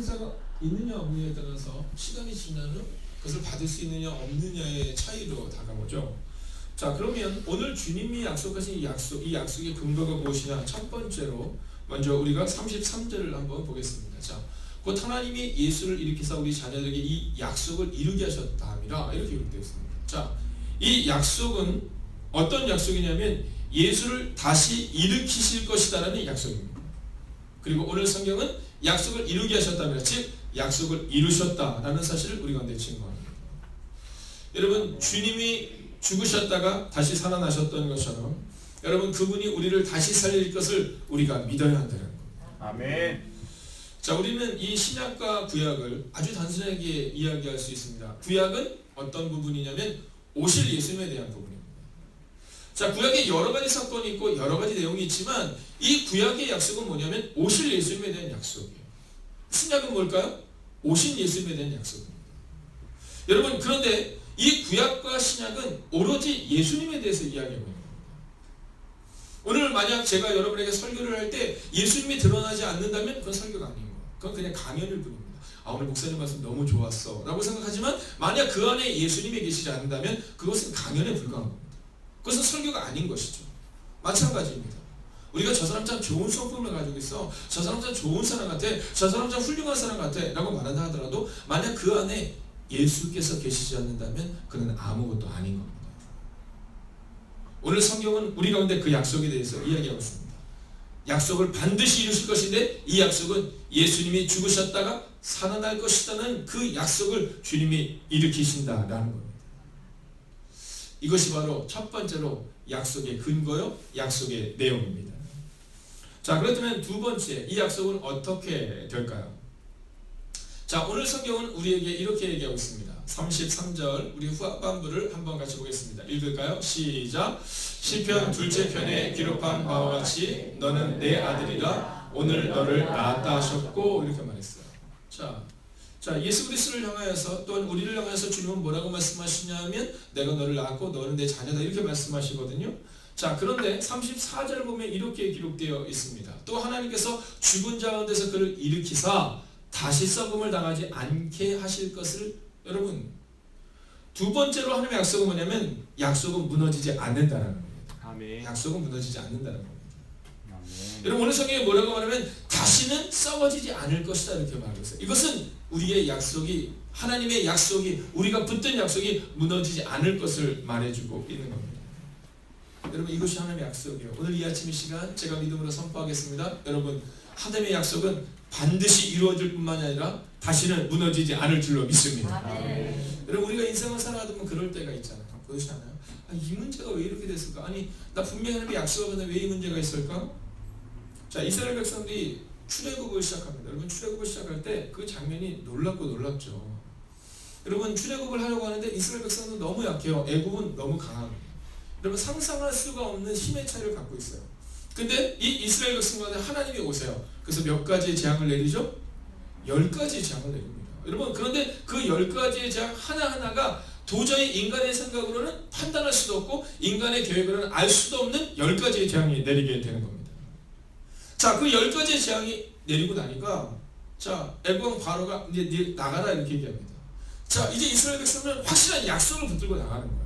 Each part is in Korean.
행사가 있느냐 없느냐에 따라서 시간이 지나면 그것을 받을 수 있느냐 없느냐의 차이로 다가오죠. 자, 그러면 오늘 주님이 약속하신 이 약속의 근거가 무엇이냐? 첫 번째로 먼저 우리가 33절을 한번 보겠습니다. 자, 곧 하나님이 예수를 일으키사 우리 자녀들에게 이 약속을 이루게 하셨다 함이라 이렇게 기록되어 있습니다. 자, 이 약속은 어떤 약속이냐면 예수를 다시 일으키실 것이다라는 약속입니다. 그리고 오늘 성경은 약속을 이루게 하셨다면, 즉 약속을 이루셨다라는 사실을 우리 가운데 증거합니다. 여러분, 주님이 죽으셨다가 다시 살아나셨던 것처럼 여러분 그분이 우리를 다시 살릴 것을 우리가 믿어야 한다는 겁니다. 아멘. 자, 우리는 이 신약과 구약을 아주 단순하게 이야기할 수 있습니다. 구약은 어떤 부분이냐면 오실 예수님에 대한 부분입니다. 자, 구약에 여러 가지 사건이 있고 여러 가지 내용이 있지만 이 구약의 약속은 뭐냐면 오실 예수님에 대한 약속이에요. 신약은 뭘까요? 오신 예수님에 대한 약속입니다. 여러분, 그런데 이 구약과 신약은 오로지 예수님에 대해서 이야기하고 있는 겁니다. 오늘 만약 제가 여러분에게 설교를 할 때 예수님이 드러나지 않는다면 그건 설교가 아닌 거예요. 그건 그냥 강연일 뿐입니다. 아, 오늘 목사님 말씀 너무 좋았어 라고 생각하지만 만약 그 안에 예수님이 계시지 않는다면 그것은 강연에 불과한 겁니다. 그것은 설교가 아닌 것이죠. 마찬가지입니다. 우리가 저 사람 참 좋은 성품을 가지고 있어, 저 사람 참 좋은 사람 같아, 저 사람 참 훌륭한 사람 같아 라고 말한다 하더라도 만약 그 안에 예수께서 계시지 않는다면 그는 아무것도 아닌 겁니다. 오늘 성경은 우리 가운데 그 약속에 대해서 이야기하고 있습니다. 약속을 반드시 이루실 것인데 이 약속은 예수님이 죽으셨다가 살아날 것이라는 그 약속을 주님이 일으키신다라는 겁니다. 이것이 바로 첫 번째로 약속의 근거요, 약속의 내용입니다. 자, 그렇다면 두 번째, 이 약속은 어떻게 될까요? 자, 오늘 성경은 우리에게 이렇게 얘기하고 있습니다. 33절 우리 후반부를 한번 같이 보겠습니다. 읽을까요? 시작. 시편 둘째 편에 기록한 바와 같이 너는 내 아들이라 오늘 너를 낳았다 하셨고 이렇게 말했어요. 자, 예수 그리스도를 향하여서 또한 우리를 향하여서 주님은 뭐라고 말씀하시냐면 내가 너를 낳았고 너는 내 자녀다 이렇게 말씀하시거든요. 자, 그런데 34절을 보면 이렇게 기록되어 있습니다. 또 하나님께서 죽은 자 가운데서 그를 일으키사 다시 썩음을 당하지 않게 하실 것을, 여러분 두 번째로 하나님의 약속은 뭐냐면 약속은 무너지지 않는다는 겁니다. 아멘. 약속은 무너지지 않는다는 겁니다. 아멘. 여러분 오늘 성경에 뭐라고 말하면 다시는 썩어지지 않을 것이다 이렇게 말하고 있어요. 이것은 우리의 약속이, 하나님의 약속이, 우리가 붙든 약속이 무너지지 않을 것을 말해주고 있는 겁니다. 여러분 이것이 하나님의 약속이에요. 오늘 이 아침 이 시간 제가 믿음으로 선포하겠습니다. 여러분 하나님의 약속은 반드시 이루어질 뿐만이 아니라 다시는 무너지지 않을 줄로 믿습니다. 아멘. 여러분 우리가 인생을 살아가다 보면 그럴 때가 있잖아요. 그렇지 않아요? 이 문제가 왜 이렇게 됐을까? 아니 나 분명히 하나님의 약속하는데 왜 이 문제가 있을까? 자, 이스라엘 백성들이 출애굽을 시작합니다. 여러분 출애굽을 시작할 때 그 장면이 놀랍고 놀랍죠. 여러분 출애굽을 하려고 하는데 이스라엘 백성은 너무 약해요. 애굽은 너무 강합니다. 여러분 상상할 수가 없는 힘의 차이를 갖고 있어요. 근데 이 이스라엘 백성들한테 하나님이 오세요. 그래서 몇 가지의 재앙을 내리죠? 10가지의 재앙을 내립니다. 여러분 그런데 그 10가지의 재앙 하나하나가 도저히 인간의 생각으로는 판단할 수도 없고 인간의 계획으로는 알 수도 없는 10가지의 재앙이 내리게 되는 겁니다. 자, 그 10가지의 재앙이 내리고 나니까 자, 애굽왕 바로가 이제 나가라 이렇게 얘기합니다. 자, 이제 이스라엘 백성은 확실한 약속을 붙들고 나가는 거예요.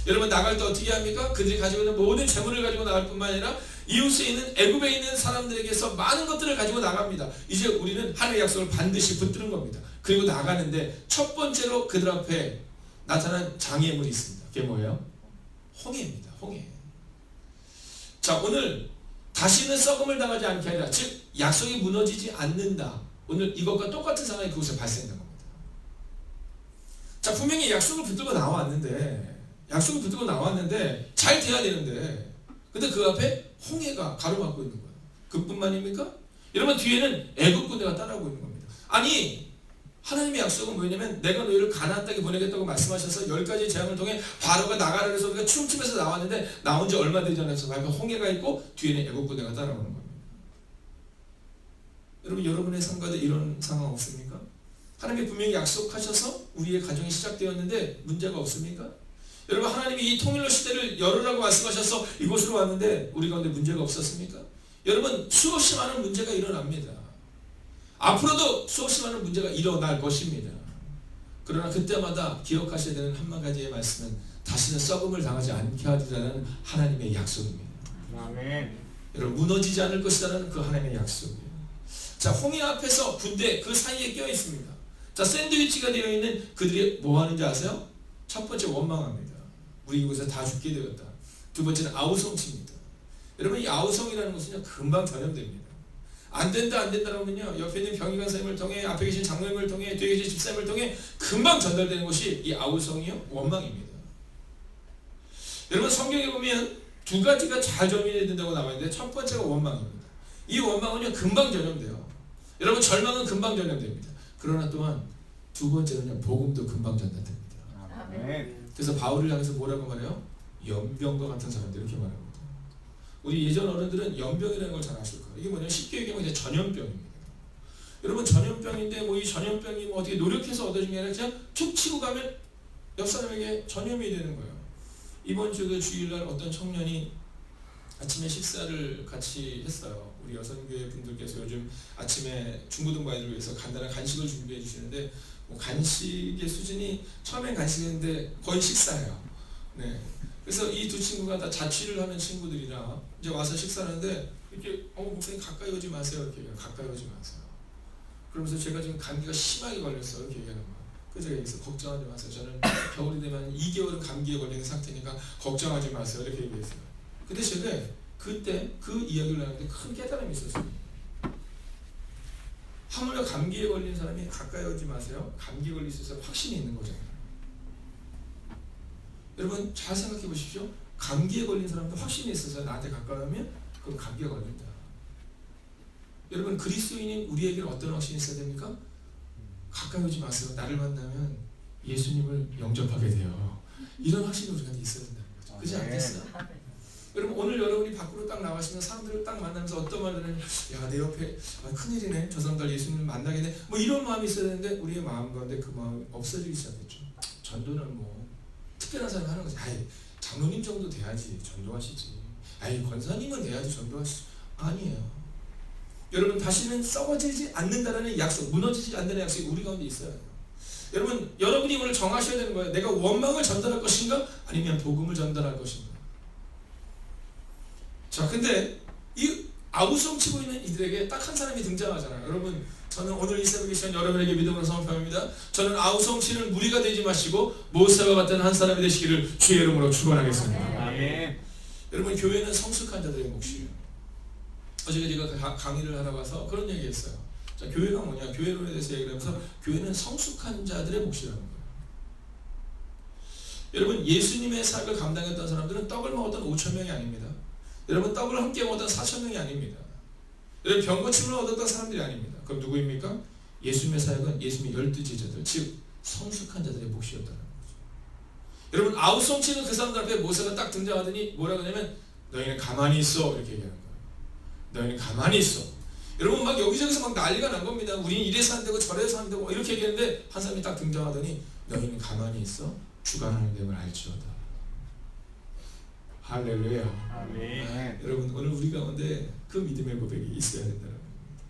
여러분 나갈 때 어떻게 합니까? 그들이 가지고 있는 모든 재물을 가지고 나갈 뿐만 아니라 이웃에 있는 애굽에 있는 사람들에게서 많은 것들을 가지고 나갑니다. 이제 우리는 하나님의 약속을 반드시 붙드는 겁니다. 그리고 나가는데 첫 번째로 그들 앞에 나타난 장애물이 있습니다. 그게 뭐예요? 홍해입니다. 홍해. 자, 오늘 다시는 썩음을 당하지 않게 하리라, 즉 약속이 무너지지 않는다. 오늘 이것과 똑같은 상황이 그곳에 발생된 겁니다. 자, 분명히 약속을 붙들고 나왔는데 잘 돼야 되는데 근데 그 앞에 홍해가 가로막고 있는 거예요. 그뿐만입니까? 여러분 뒤에는 애굽 군대가 따라오고 있는 겁니다. 아니 하나님의 약속은 뭐냐면 내가 너희를 가나안 땅에 보내겠다고 말씀하셔서 10가지 재앙을 통해 바로가 나가라 해서 우리가 춤추면서 나왔는데 나온 지 얼마 되지 않아서 앞에 홍해가 있고 뒤에는 애굽 군대가 따라오는 겁니다. 여러분 여러분의 삶과도 이런 상황 없습니까? 하나님이 분명히 약속하셔서 우리의 가정이 시작되었는데 문제가 없습니까? 여러분 하나님이 이 통일로 시대를 열으라고 말씀하셔서 이곳으로 왔는데 우리 가운데 문제가 없었습니까? 여러분 수없이 많은 문제가 일어납니다. 앞으로도 수없이 많은 문제가 일어날 것입니다. 그러나 그때마다 기억하셔야 되는 한 가지의 말씀은 다시는 썩음을 당하지 않게 하리라는 하나님의 약속입니다. 아멘. 여러분 무너지지 않을 것이라는 그 하나님의 약속이에요. 자, 홍해 앞에서 군대 그 사이에 껴 있습니다. 자, 샌드위치가 되어 있는 그들이 뭐 하는지 아세요? 첫 번째 원망합니다. 우리 이곳에서 다 죽게 되었다. 두 번째는 아우성치입니다. 여러분 이 아우성이라는 것은요 금방 전염됩니다. 안 된다 그러면요 옆에 있는 병의 간사님을 통해 앞에 계신 장로님을 통해 뒤에 계신 집사님을 통해 금방 전달되는 것이 이 아우성이요 원망입니다. 여러분 성경에 보면 두 가지가 잘 전염이 된다고 나와 있는데 첫 번째가 원망입니다. 이 원망은요 금방 전염돼요. 여러분 절망은 금방 전염됩니다. 그러나 또한 두 번째는요 복음도 금방 전달됩니다. 아멘. 그래서 바울을 향해서 뭐라고 말해요? 연병과 같은 사람들 이렇게 말합니다. 우리 예전 어른들은 연병이라는 걸 잘 아실 거예요. 이게 뭐냐면 쉽게 얘기하면 이제 전염병입니다. 여러분 전염병인데 뭐 이 전염병이 뭐 어떻게 노력해서 얻어진 게 아니라 그냥 툭 치고 가면 옆 사람에게 전염이 되는 거예요. 이번 주 그 주일날 어떤 청년이 아침에 식사를 같이 했어요. 우리 여성교회 분들께서 요즘 아침에 중고등부 아이들을 위해서 간단한 간식을 준비해 주시는데 뭐 간식의 수준이 처음엔 간식인데 거의 식사예요. 네. 그래서 이 두 친구가 다 자취를 하는 친구들이라 이제 와서 식사를 하는데 이렇게 목사님 가까이 오지 마세요 이렇게 얘기해요. 가까이 오지 마세요. 그러면서 제가 지금 감기가 심하게 걸렸어요 이렇게 얘기하는 거예요. 그래서 제가 얘기했어요. 걱정하지 마세요. 저는 겨울이 되면 2개월은 감기에 걸리는 상태니까 걱정하지 마세요 이렇게 얘기했어요. 근데 제가 그때 그 이야기를 하는데 큰 깨달음이 있었어요. 하물며 감기에 걸린 사람이 가까이 오지 마세요. 감기에 걸릴 수 있어서 확신이 있는 거잖아요. 여러분 잘 생각해 보십시오. 감기에 걸린 사람도 확신이 있어서 나한테 가까이 오면 그럼 감기가 걸린다. 여러분 그리스도인인 우리에게는 어떤 확신이 있어야 됩니까? 가까이 오지 마세요. 나를 만나면 예수님을 영접하게 돼요. 이런 확신이 우리한테 있어야 된다는 거죠. 그렇지 않겠어요? 여러분 오늘 여러분이 밖으로 딱 나가시면 사람들을 딱 만나면서 어떤 말들은 야 내 옆에 큰일이네 저 사람들 예수님을 만나겠네 뭐 이런 마음이 있어야 되는데 우리의 마음 가운데 그 마음이 없어지기 시작했죠. 전도는 뭐 특별한 사람이 하는 거지. 아이 장로님 정도 돼야지 전도하시지. 아이 권사님은 돼야지 전도하시지. 아니에요. 여러분 다시는 썩어지지 않는다라는 약속, 무너지지 않는다는 약속이 우리 가운데 있어야 돼요. 여러분 여러분이 오늘 정하셔야 되는 거예요. 내가 원망을 전달할 것인가 아니면 복음을 전달할 것인가. 자 근데 이 아우성 치고 있는 이들에게 딱 한 사람이 등장하잖아요. 여러분 저는 오늘 이 새벽에 시간 여러분에게 믿음으로 선포합니다. 저는 아우성 치는 무리가 되지 마시고 모세와 같은 한 사람이 되시기를 주의 이름으로 축원하겠습니다. 아멘. 여러분 교회는 성숙한 자들의 몫이에요. 어제 제가 강의를 하다 와서 그런 얘기했어요. 자 교회가 뭐냐? 교회론에 대해서 얘기를 하면서 교회는 성숙한 자들의 몫이라는 거예요. 여러분 예수님의 사역을 감당했던 사람들은 떡을 먹었던 5천 명이 아닙니다. 여러분 떡을 함께 먹었던 4천 명이 아닙니다. 여러분 병고침을 얻었던 사람들이 아닙니다. 그럼 누구입니까? 예수님의 사역은 예수님의 12제자들 즉 성숙한 자들의 몫이었다는 거죠. 여러분 아우성치는 그 사람들 앞에 모세가 딱 등장하더니 뭐라고 하냐면 너희는 가만히 있어 이렇게 얘기하는 거예요. 너희는 가만히 있어. 여러분 막 여기저기서 막 난리가 난 겁니다. 우리는 이래서 안 되고 저래서 안 되고 이렇게 얘기했는데 한 사람이 딱 등장하더니 너희는 가만히 있어. 주가 하나님을 알지어다. 할렐루야. 아멘. 여러분 오늘 우리 가운데 그 믿음의 고백이 있어야 된다는 겁니다.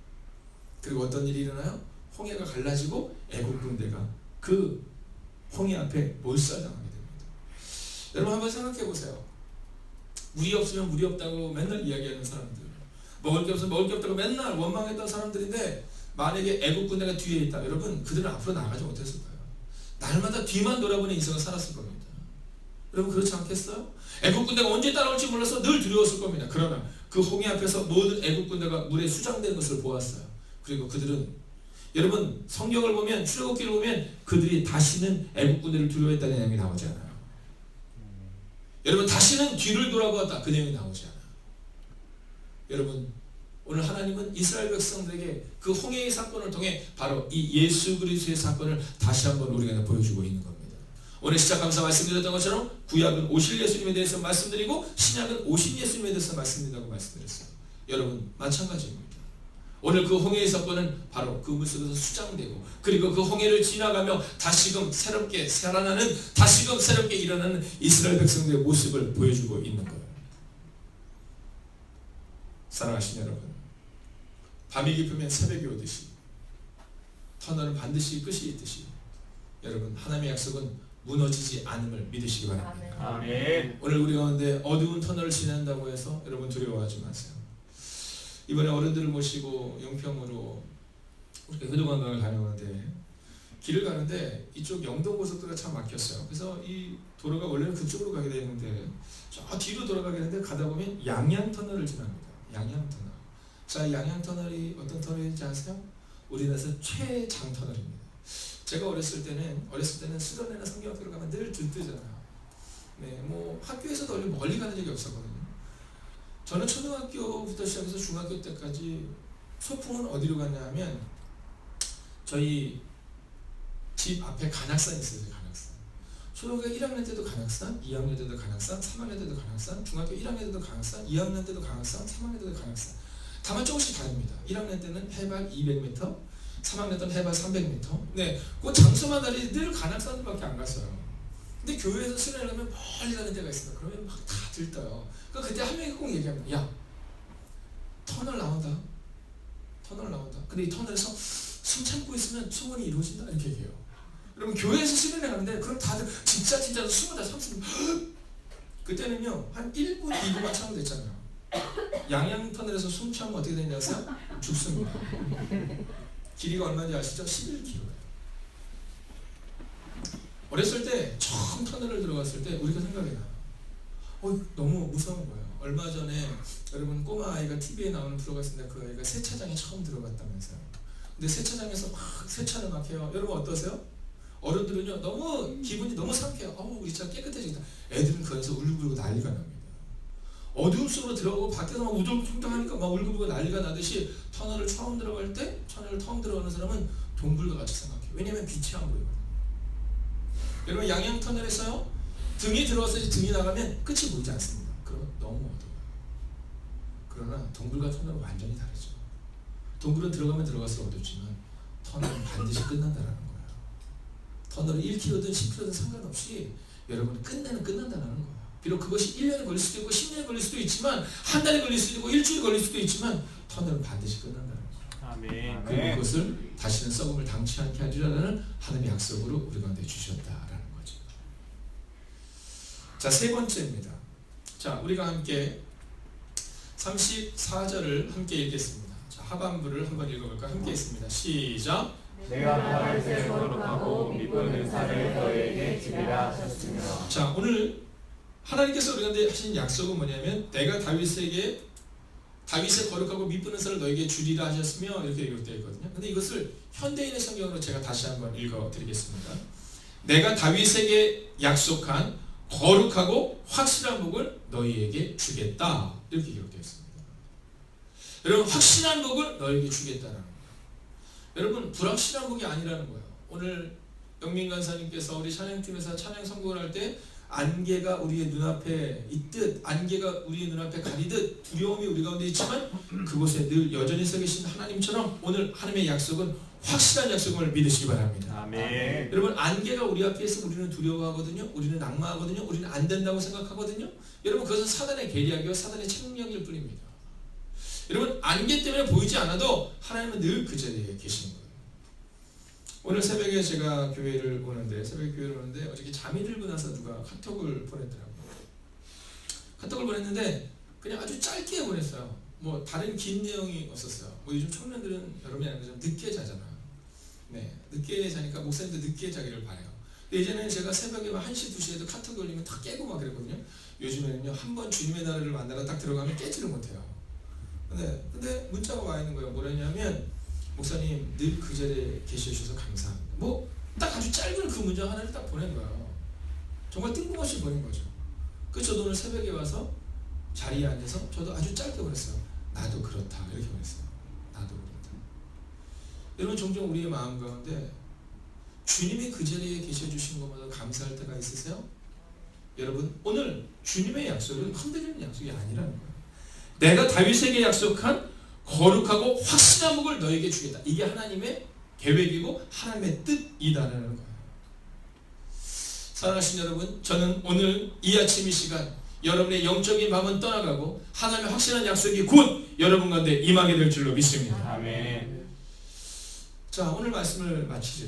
그리고 어떤 일이 일어나요? 홍해가 갈라지고 애국 군대가 그 홍해 앞에 몰살당하게 됩니다. 여러분 한번 생각해 보세요. 물이 없으면 물이 없다고 맨날 이야기하는 사람들, 먹을 게 없으면 먹을 게 없다고 맨날 원망했던 사람들인데 만약에 애국 군대가 뒤에 있다, 여러분 그들은 앞으로 나가지 못했을 거예요. 날마다 뒤만 돌아보는 인생을 살았을 겁니다. 여러분 그렇지 않겠어요? 애국 군대가 언제 따라올지 몰라서 늘 두려웠을 겁니다. 그러나 그 홍해 앞에서 모든 애국 군대가 물에 수장되는 것을 보았어요. 그리고 그들은 여러분 성경을 보면 출애굽기를 보면 그들이 다시는 애국 군대를 두려워했다는 내용이 나오지 않아요. 여러분 다시는 뒤를 돌아보았다 그 내용이 나오지 않아요. 여러분 오늘 하나님은 이스라엘 백성들에게 그 홍해의 사건을 통해 바로 이 예수 그리스도의 사건을 다시 한번 우리가 보여주고 있는 겁니다. 오늘 시작하면서 말씀드렸던 것처럼 구약은 오실 예수님에 대해서 말씀드리고 신약은 오신 예수님에 대해서 말씀드린다고 말씀드렸어요. 여러분 마찬가지입니다. 오늘 그 홍해의 사건은 바로 그 물속에서 수장되고 그리고 그 홍해를 지나가며 다시금 새롭게 살아나는 다시금 새롭게 일어나는 이스라엘 백성들의 모습을 보여주고 있는 거예요. 사랑하시는 여러분 밤이 깊으면 새벽이 오듯이 터널은 반드시 끝이 있듯이 여러분 하나님의 약속은 무너지지 않음을 믿으시기 바랍니다. 아멘. 오늘 우리 가운데 어두운 터널을 지난다고 해서 여러분 두려워하지 마세요. 이번에 어른들을 모시고 용평으로 우리가 효도관광을 다녀오는데 길을 가는데 이쪽 영동고속도로가 참 막혔어요. 그래서 이 도로가 원래는 그쪽으로 가게 되는데 저 뒤로 돌아가게 되는데 가다 보면 양양터널을 지납니다. 양양터널. 자, 양양터널이 어떤 터널인지 아세요? 우리나라에서 최장터널입니다. 제가 어렸을 때는 수련회나 성경학교를 가면 늘 들뜨잖아요. 네, 뭐 학교에서도 멀리 가는 적이 없었거든요. 저는 초등학교부터 시작해서 중학교 때까지 소풍은 어디로 갔냐 하면 저희 집 앞에 간악산이 있어요. 간악산. 초등학교 1학년 때도 간악산, 2학년 때도 간악산, 3학년 때도 간악산, 중학교 1학년 때도 간악산, 2학년 때도 간악산, 3학년 때도 간악산. 다만 조금씩 다릅니다. 1학년 때는 해발 200m, 3학년 때는 해발 300m. 네, 그 장소만 다르지 늘 간악산밖에 안 갔어요. 근데 교회에서 수련을 하면 멀리 가는 데가 있습니다. 그러면 막 다 들떠요. 그러니까 그때 한 명이 꼭 얘기합니다. 야, 터널 나온다. 터널 나온다. 근데 이 터널에서 숨 참고 있으면 소원이 이루어진다. 이렇게 얘기해요. 여러분 교회에서 수련회 가는데 그럼 다들 진짜 숨을 다 참습니다. 그때는요 한 1분, 2분만 참으면 됐잖아요. 양양터널에서 숨 참으면 어떻게 되는지 아세요? 죽습니다. 길이가 얼마인지 아시죠? 11km예요. 어렸을 때 처음 터널을 들어갔을 때 우리가 생각이 나요. 너무 무서운 거예요. 얼마 전에 여러분 꼬마 아이가 TV에 나오는 프로가 있습니다. 그 아이가 세차장에 처음 들어갔다면서요. 근데 세차장에서 막 세차를 막 해요. 여러분 어떠세요? 어른들은요 너무 기분이 너무 상쾌해요. 우리 차 깨끗해진다. 애들은 거기서 울고불고 난리가 납니다. 어두움 속으로 들어가고 밖에서 막 우당탕탕하니까 막 울고불고 난리가 나듯이 터널을 처음 들어갈 때 터널을 처음 들어가는 사람은 동굴과 같이 생각해요. 왜냐면 빛이 안 보이거든요. 여러분 양양터널에서요 등이 들어와서 등이 나가면 끝이 보이지 않습니다. 그러면 너무 어두워요. 그러나 동굴과 터널은 완전히 다르죠. 동굴은 들어가면 들어갈수록 어둡지만 터널은 반드시 끝난다는 거예요. 터널은 1km든 10km든 상관없이 여러분 끝내는 끝난다는 거예요. 비록 그것이 1년이 걸릴 수도 있고 10년이 걸릴 수도 있지만 한 달이 걸릴 수도 있고 일주일이 걸릴 수도 있지만 터널은 반드시 끝난다는 거예요. 아멘. 그리고 그것을 다시는 썩음을 당치 않게 하리라는 하나님의 약속으로 우리 가운데 주셨다라는 거죠. 자, 세 번째입니다. 자, 우리가 함께 34절을 함께 읽겠습니다. 자, 하반부를 한번 읽어볼까? 함께 읽습니다. 시작. 내가 다윗의 거룩하고 미쁜 은사를 너에게 주리라 하셨으며. 자, 오늘 하나님께서 우리한테 하신 약속은 뭐냐면 내가 다윗의 거룩하고 미쁜 은사를 너에게 주리라 하셨으며 이렇게 기록되어 있거든요. 근데 이것을 현대인의 성경으로 제가 다시 한번 읽어드리겠습니다. 내가 다윗에게 약속한 거룩하고 확실한 복을 너희에게 주겠다. 이렇게 기록되어 있습니다. 여러분 확실한 복을 너희에게 주겠다라는 거예요. 여러분 불확실한 복이 아니라는 거예요. 오늘 영민 간사님께서 우리 찬양팀에서 찬양 선곡을 할 때 안개가 우리의 눈앞에 있듯 안개가 우리의 눈앞에 가리듯 두려움이 우리 가운데 있지만 그곳에 늘 여전히 서 계신 하나님처럼 오늘 하나님의 약속은 확실한 약속을 믿으시기 바랍니다. 아멘. 여러분 안개가 우리 앞에 있으면 우리는 두려워하거든요. 우리는 낙마하거든요. 우리는 안 된다고 생각하거든요. 여러분 그것은 사단의 계략이요 사단의 책략일 뿐입니다. 여러분 안개 때문에 보이지 않아도 하나님은 늘 그 자리에 계시는 거예요. 오늘 새벽에 제가 새벽에 교회를 오는데 어저께 잠이 들고 나서 누가 카톡을 보냈더라고요. 카톡을 보냈는데 그냥 아주 짧게 보냈어요. 뭐 다른 긴 내용이 없었어요. 뭐 요즘 청년들은 여러분이 아는 것처럼 늦게 자잖아요. 네, 늦게 자니까 목사님도 늦게 자기를 바래요. 근데 예전에는 제가 새벽에 1시, 2시에도 카톡이 올리면 다 깨고 막 그랬거든요. 요즘에는요 한번 주님의 나라를 만나러 딱 들어가면 깨지를 못해요. 근데 문자가 와 있는 거예요. 뭐랬냐면 목사님 늘 그 자리에 계셔주셔서 감사합니다. 뭐 딱 아주 짧은 그 문장 하나를 딱 보낸 거예요. 정말 뜬금없이 보낸 거죠. 그래서 저도 오늘 새벽에 와서 자리에 앉아서 저도 아주 짧게 보냈어요. 나도 그렇다 이렇게 보냈어요. 나도 그렇다. 여러분 종종 우리의 마음 가운데 주님이 그 자리에 계셔주신 것마다 감사할 때가 있으세요? 여러분 오늘 주님의 약속은 흔들리는 약속이 아니라는 거예요. 내가 다윗에게 약속한 거룩하고 확실한 복을 너에게 주겠다. 이게 하나님의 계획이고 하나님의 뜻이다라는 거예요. 사랑하신 여러분, 저는 오늘 이 아침 이 시간 여러분의 영적인 마음은 떠나가고 하나님의 확실한 약속이 곧 여러분 가운데 임하게 될 줄로 믿습니다. 아멘. 자, 오늘 말씀을 마치죠.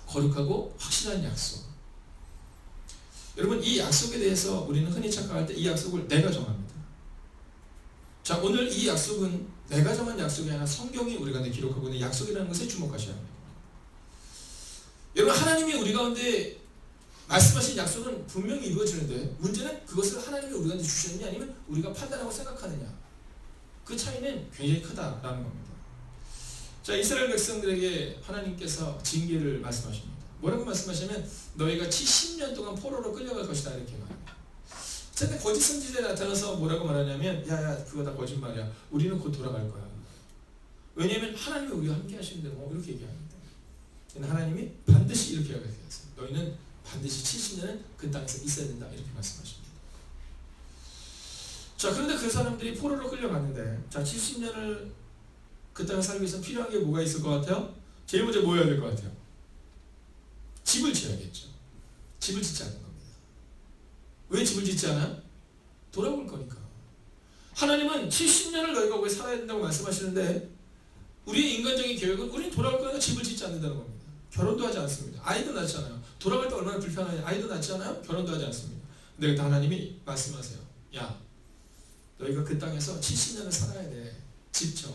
거룩하고 확실한 약속. 여러분, 이 약속에 대해서 우리는 흔히 착각할 때 이 약속을 내가 정합니다. 자, 오늘 이 약속은 내가 정한 약속이 아니라 성경이 우리 가운데 기록하고 있는 약속이라는 것에 주목하셔야 합니다. 여러분, 하나님이 우리 가운데 말씀하신 약속은 분명히 이루어지는데 문제는 그것을 하나님이 우리 가운데 주셨느냐 아니면 우리가 판단하고 생각하느냐, 그 차이는 굉장히 크다라는 겁니다. 자, 이스라엘 백성들에게 하나님께서 징계를 말씀하십니다. 뭐라고 말씀하시면 너희가 70년 동안 포로로 끌려갈 것이다 이렇게 말합니다. 근데 거짓 선지자에 나타나서 뭐라고 말하냐면 야야 그거 다 거짓말이야. 우리는 곧 돌아갈 거야. 왜냐하면 하나님이 우리와 함께 하시는데 뭐 이렇게 얘기합니다. 하나님이 반드시 이렇게 얘기하세요. 너희는 반드시 70년은 그 땅에서 있어야 된다 이렇게 말씀하십니다. 자, 그런데 그 사람들이 포로로 끌려갔는데 자 70년을 그 땅에 살기 위해서 필요한 게 뭐가 있을 것 같아요? 제일 먼저 뭐 해야 될 것 같아요? 집을 지어야겠죠. 집을 짓지 않는 겁니다. 왜 집을 짓지 않아요? 돌아올 거니까. 하나님은 70년을 너희가 거기 살아야 된다고 말씀하시는데 우리의 인간적인 계획은 우리는 돌아올 거니까 집을 짓지 않는다는 겁니다. 결혼도 하지 않습니다. 아이도 낳지 않아요. 돌아갈 때 얼마나 불편하냐. 아이도 낳지 않아요. 결혼도 하지 않습니다. 근데 그때 하나님이 말씀하세요. 야, 너희가 그 땅에서 70년을 살아야 돼. 집 져.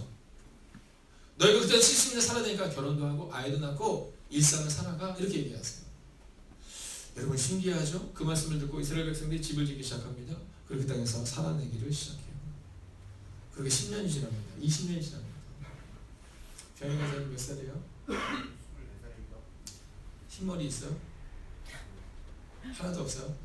너희가 그때 70년 살아야 되니까 결혼도 하고 아이도 낳고 일상을 살아가 이렇게 얘기하세요. 여러분 신기하죠? 그 말씀을 듣고 이스라엘 백성들이 집을 짓기 시작합니다. 그리고 그 땅에서 살아내기를 시작해요. 그렇게 10년이 지납니다. 20년이 지납니다. 병영아 사님 몇 살이에요? 24살입니다. 흰머리 있어요? 하나도 없어요?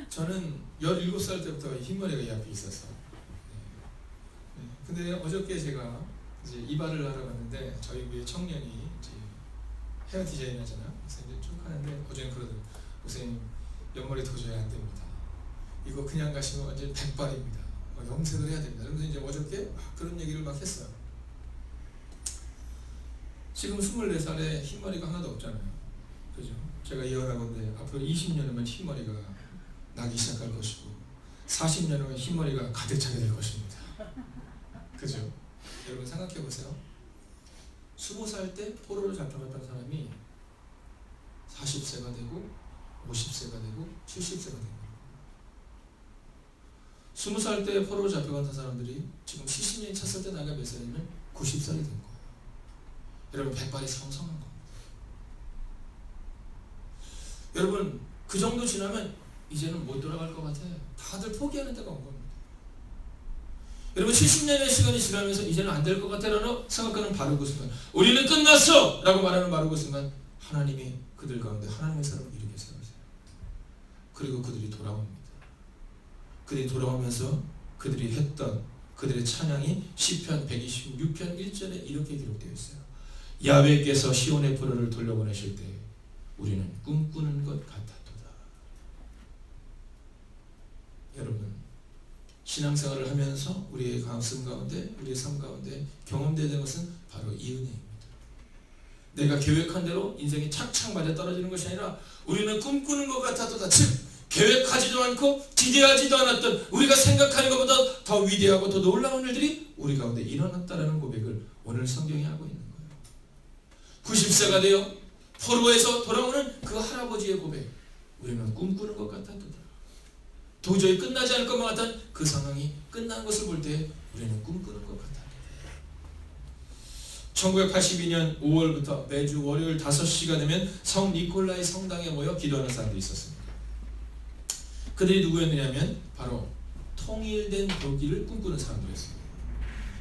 저는 17살 때부터 흰머리가 이 앞에 있었어요. 근데 어저께 제가 이제 이발을 하러 갔는데 저희 위에 청년이 이제 헤어 디자인 하잖아요. 그래서 이제 쭉 하는데 어제는 그러더라고요. 선생님 옆머리 도저히 안 됩니다. 이거 그냥 가시면 완전 백발입니다. 염색을 해야 됩니다. 그래서 이제 어저께 그런 얘기를 막 했어요. 지금 24살에 흰머리가 하나도 없잖아요. 그죠? 제가 예언하건대 앞으로 20년이면 흰머리가 나기 시작할 것이고 40년이면 흰머리가 가득 차게 될 것입니다. 그죠? 여러분 생각해 보세요. 20살 때 포로로 잡혀갔던 사람이 40세가 되고 50세가 되고 70세가 된 거예요. 20살 때 포로로 잡혀갔던 사람들이 지금 70년이 찼을 때 나이가 몇 살이면 90살이 된 거예요. 여러분 백발이 성성한 겁니다. 여러분 그 정도 지나면 이제는 못 돌아갈 것 같아. 다들 포기하는 때가 온 겁니다. 여러분 70년의 시간이 지나면서 이제는 안 될 것 같아라는 생각하는 바로 그 순간 우리는 끝났어! 라고 말하는 바로 그 순간 하나님이 그들 가운데 하나님의 사람을 일으켜 세우세요. 그리고 그들이 돌아옵니다. 그들이 돌아오면서 그들이 했던 그들의 찬양이 시편 126편 1절에 이렇게 기록되어 있어요. 야훼께서 시온의 포로를 돌려보내실 때 우리는 꿈꾸는 것 같았도다. 여러분 신앙생활을 하면서 우리의 가슴 가운데 우리의 삶 가운데 경험되는 것은 바로 이 은혜입니다. 내가 계획한 대로 인생이 착착 맞아 떨어지는 것이 아니라 우리는 꿈꾸는 것 같았도다. 즉 계획하지도 않고 기대하지도 않았던 우리가 생각하는 것보다 더 위대하고 더 놀라운 일들이 우리 가운데 일어났다라는 고백을 오늘 성경이 하고 있는 거예요. 90세가 되어 포로에서 돌아오는 그 할아버지의 고백. 우리는 꿈꾸는 것 같았도다. 도저히 끝나지 않을 것만 같던 그 상황이 끝난 것을 볼 때 우리는 꿈꾸는 것 같다. 1982년 5월부터 매주 월요일 5시가 되면 성 니콜라이 성당에 모여 기도하는 사람들이 있었습니다. 그들이 누구였느냐면 바로 통일된 독일을 꿈꾸는 사람들이었습니다.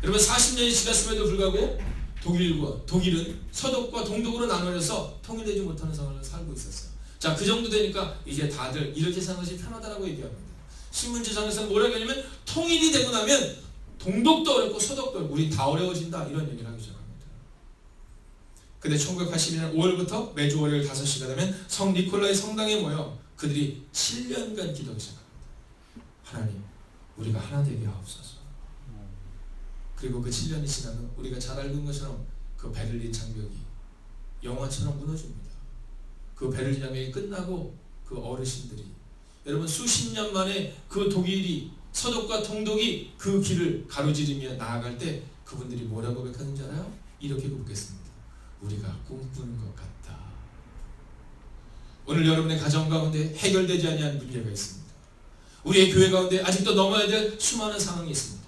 여러분 40년이 지났음에도 불구하고 독일은 서독과 동독으로 나눠져서 통일되지 못하는 상황을 살고 있었어요. 자, 그 정도 되니까 이제 다들 이렇게 사는 것이 편하다라고 얘기합니다. 신문지상에서는 뭐라고 하냐면 통일이 되고 나면 동독도 어렵고 서독도 어렵고 우리 다 어려워진다 이런 얘기를 하기 시작합니다. 근데 1982년 5월부터 매주 월요일 5시가 되면 성 니콜라이 성당에 모여 그들이 7년간 기도하기 시작합니다. 하나님 우리가 하나 되게 하옵소서. 그리고 그 7년이 지나면 우리가 잘 알고 있는 것처럼 그 베를린 장벽이 영화처럼 무너집니다. 그 베를린 장벽이 끝나고 그 어르신들이 여러분 수십 년 만에 그 독일이 서독과 통독이 그 길을 가로지르며 나아갈 때 그분들이 뭐라고 고백하는지 알아요? 이렇게 고백했습니다. 우리가 꿈꾸는 것 같다. 오늘 여러분의 가정 가운데 해결되지 아니한 문제가 있습니다. 우리의 교회 가운데 아직도 넘어야 될 수많은 상황이 있습니다.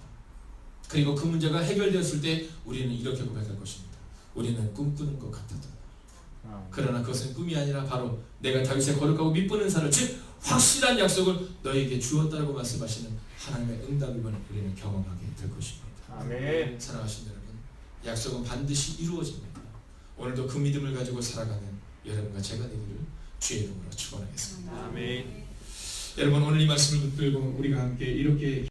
그리고 그 문제가 해결되었을 때 우리는 이렇게 고백할 것입니다. 우리는 꿈꾸는 것 같다. 그러나 그것은 꿈이 아니라 바로 내가 다윗의 거룩하고 미쁜 은사를, 즉 확실한 약속을 너에게 주었다고 말씀하시는 하나님의 응답임을 우리는 경험하게 될 것입니다. 아멘. 사랑하신 여러분, 약속은 반드시 이루어집니다. 오늘도 그 믿음을 가지고 살아가는 여러분과 제가 되기를 주의 이름으로 축원하겠습니다. 아멘. 여러분, 오늘 이 말씀을 붙들고 우리가 함께 이렇게